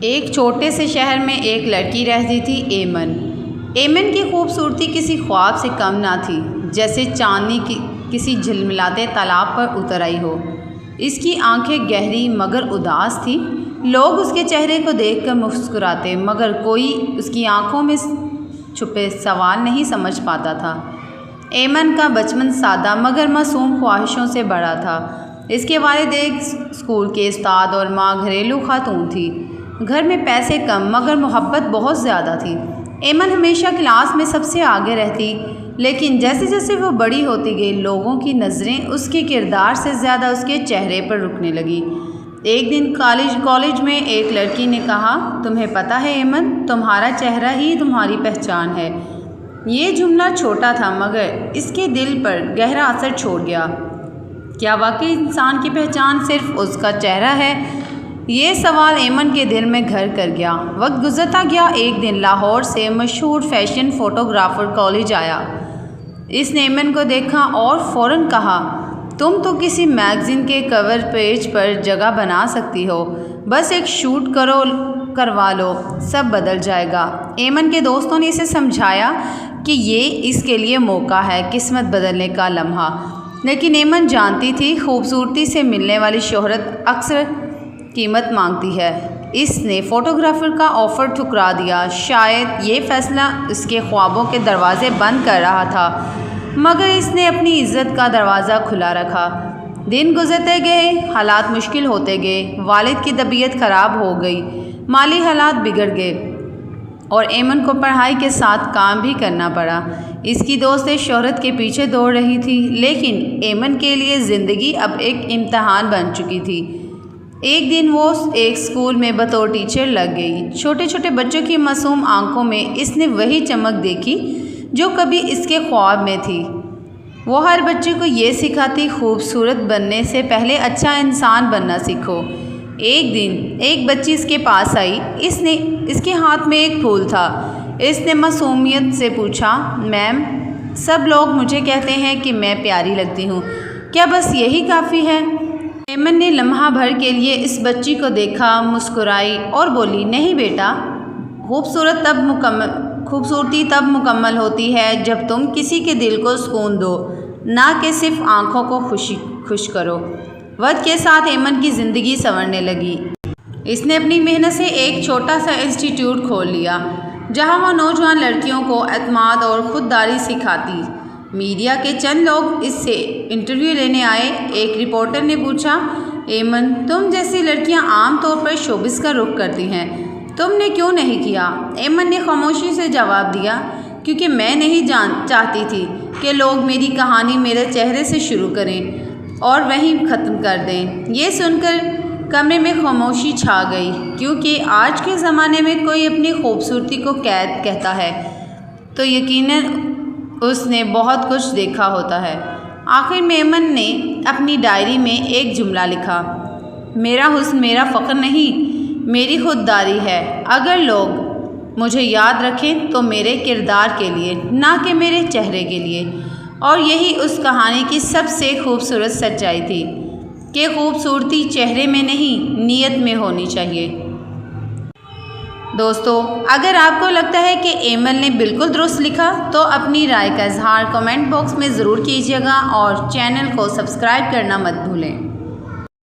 ایک چھوٹے سے شہر میں ایک لڑکی رہتی تھی، ایمن۔ ایمن کی خوبصورتی کسی خواب سے کم نہ تھی، جیسے چاندنی کسی جھلملاتے تالاب پر اتر آئی ہو۔ اس کی آنکھیں گہری مگر اداس تھیں۔ لوگ اس کے چہرے کو دیکھ کر مسکراتے، مگر کوئی اس کی آنکھوں میں چھپے سوال نہیں سمجھ پاتا تھا۔ ایمن کا بچپن سادہ مگر معصوم خواہشوں سے بڑا تھا۔ اس کے والد ایک اسکول کے استاد اور ماں گھریلو خاتون تھی۔ گھر میں پیسے کم مگر محبت بہت زیادہ تھی۔ ایمن ہمیشہ کلاس میں سب سے آگے رہتی، لیکن جیسے جیسے وہ بڑی ہوتی گئی، لوگوں کی نظریں اس کے کردار سے زیادہ اس کے چہرے پر رکنے لگی۔ ایک دن کالج میں ایک لڑکی نے کہا، تمہیں پتہ ہے ایمن، تمہارا چہرہ ہی تمہاری پہچان ہے۔ یہ جملہ چھوٹا تھا مگر اس کے دل پر گہرا اثر چھوڑ گیا۔ کیا واقعی انسان کی پہچان صرف اس کا چہرہ ہے؟ یہ سوال ایمن کے دل میں گھر کر گیا۔ وقت گزرتا گیا۔ ایک دن لاہور سے مشہور فیشن فوٹوگرافر کالج آیا۔ اس نے ایمن کو دیکھا اور فوراً کہا، تم تو کسی میگزین کے کور پیج پر جگہ بنا سکتی ہو، بس ایک شوٹ کروا لو، سب بدل جائے گا۔ ایمن کے دوستوں نے اسے سمجھایا کہ یہ اس کے لیے موقع ہے، قسمت بدلنے کا لمحہ، لیکن ایمن جانتی تھی خوبصورتی سے ملنے والی شہرت اکثر قیمت مانگتی ہے۔ اس نے فوٹوگرافر کا آفر ٹھکرا دیا۔ شاید یہ فیصلہ اس کے خوابوں کے دروازے بند کر رہا تھا، مگر اس نے اپنی عزت کا دروازہ کھلا رکھا۔ دن گزرتے گئے، حالات مشکل ہوتے گئے۔ والد کی طبیعت خراب ہو گئی، مالی حالات بگڑ گئے اور ایمن کو پڑھائی کے ساتھ کام بھی کرنا پڑا۔ اس کی دوستیں شہرت کے پیچھے دوڑ رہی تھی، لیکن ایمن کے لیے زندگی اب ایک امتحان بن چکی تھی۔ ایک دن وہ ایک اسکول میں بطور ٹیچر لگ گئی۔ چھوٹے چھوٹے بچوں کی معصوم آنکھوں میں اس نے وہی چمک دیکھی جو کبھی اس کے خواب میں تھی۔ وہ ہر بچے کو یہ سکھاتی، خوبصورت بننے سے پہلے اچھا انسان بننا سیکھو۔ ایک دن ایک بچی اس کے پاس آئی۔ اس کے ہاتھ میں ایک پھول تھا۔ اس نے معصومیت سے پوچھا، میم، سب لوگ مجھے کہتے ہیں کہ میں پیاری لگتی ہوں، کیا بس یہی کافی ہے؟ ایمن نے لمحہ بھر کے لیے اس بچی کو دیکھا، مسکرائی اور بولی، نہیں بیٹا، خوبصورتی تب مکمل ہوتی ہے جب تم کسی کے دل کو سکون دو، نہ کہ صرف آنکھوں کو خوش کرو۔ وقت کے ساتھ ایمن کی زندگی سنورنے لگی۔ اس نے اپنی محنت سے ایک چھوٹا سا انسٹیٹیوٹ کھول لیا، جہاں وہ نوجوان لڑکیوں کو اعتماد اور خودداری سکھاتی۔ میڈیا کے چند لوگ اس سے انٹرویو لینے آئے۔ ایک رپورٹر نے پوچھا، ایمن، تم جیسی لڑکیاں عام طور پر شوبز کا رخ کرتی ہیں، تم نے کیوں نہیں کیا؟ ایمن نے خاموشی سے جواب دیا، کیونکہ میں نہیں چاہتی تھی کہ لوگ میری کہانی میرے چہرے سے شروع کریں اور وہیں ختم کر دیں۔ یہ سن کر کمرے میں خاموشی چھا گئی، کیونکہ آج کے زمانے میں کوئی اپنی خوبصورتی کو قید کہتا ہے تو یقیناً اس نے بہت کچھ دیکھا ہوتا ہے۔ آخر میں ایمن نے اپنی ڈائری میں ایک جملہ لکھا، میرا حسن میرا فخر نہیں، میری خودداری ہے۔ اگر لوگ مجھے یاد رکھیں تو میرے کردار کے لیے، نہ کہ میرے چہرے کے لیے۔ اور یہی اس کہانی کی سب سے خوبصورت سچائی تھی کہ خوبصورتی چہرے میں نہیں، نیت میں ہونی چاہیے۔ دوستو، اگر آپ کو لگتا ہے کہ ایمن نے بالکل درست لکھا تو اپنی رائے کا اظہار کمنٹ باکس میں ضرور کیجیے گا اور چینل کو سبسکرائب کرنا مت بھولیں۔